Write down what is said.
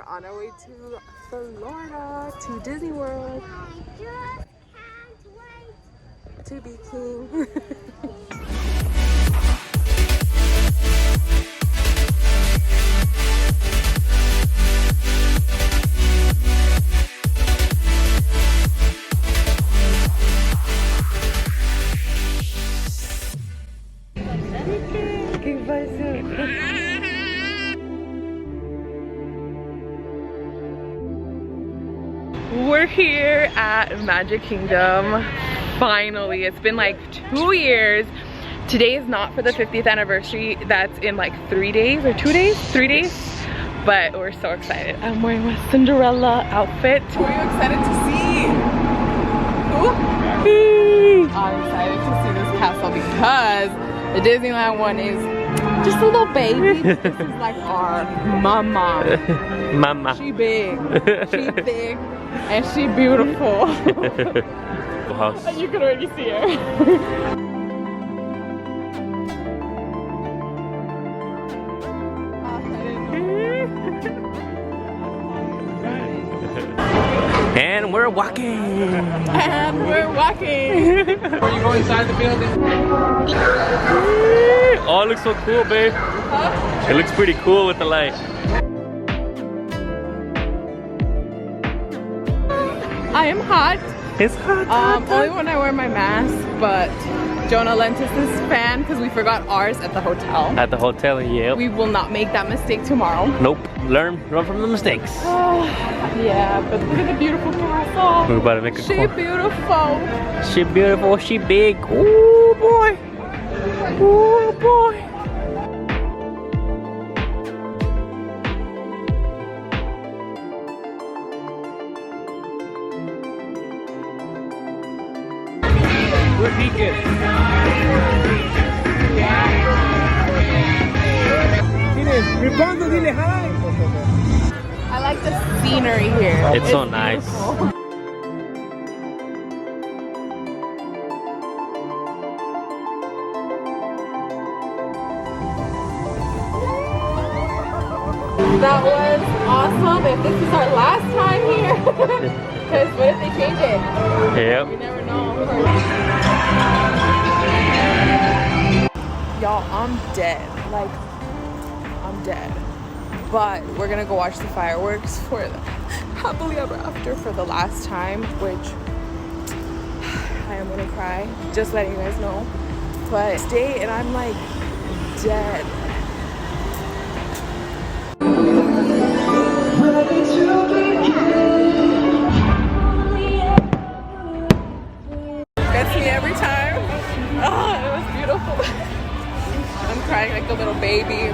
on our way to Florida, to Disney World. I just can't wait to be king. We're here at Magic Kingdom. Finally, it's been like 2 years. Today is not for the 50th anniversary. That's in like 3 days or 2 days, 3 days. But we're so excited. I'm wearing my Cinderella outfit. Who are you excited to see? Who? Me. I'm excited to see this castle because the Disneyland one is just a little baby. This is like our mama. Mama. She big, she thick, and she beautiful. House. You can already see her. And we're walking. And we're walking. Before you go inside the building. Oh, it looks so cool, babe. Huh? It looks pretty cool with the light. I am hot. It's hot. Only when I wear my mask, but Jonah lent us this fan because we forgot ours at the hotel. At the hotel, yep. We will not make that mistake tomorrow. Nope. Learn from the mistakes. Yeah, but look at the beautiful castle. We're about to make a She beautiful. She beautiful. She big. Ooh boy. Ooh boy. We're peeking. Rapunzel, dile hi. I like the scenery here. It's so nice. Beautiful. That was awesome. If this is our last time here, because what if they change it? Yep. You never know. Y'all, I'm dead. Like, I'm dead. But we're gonna go watch the fireworks for the happily ever after for the last time, which I am gonna cry. Just letting you guys know. But stay, and I'm like dead. Gets me every time. Oh, it was beautiful. I'm crying like a little baby.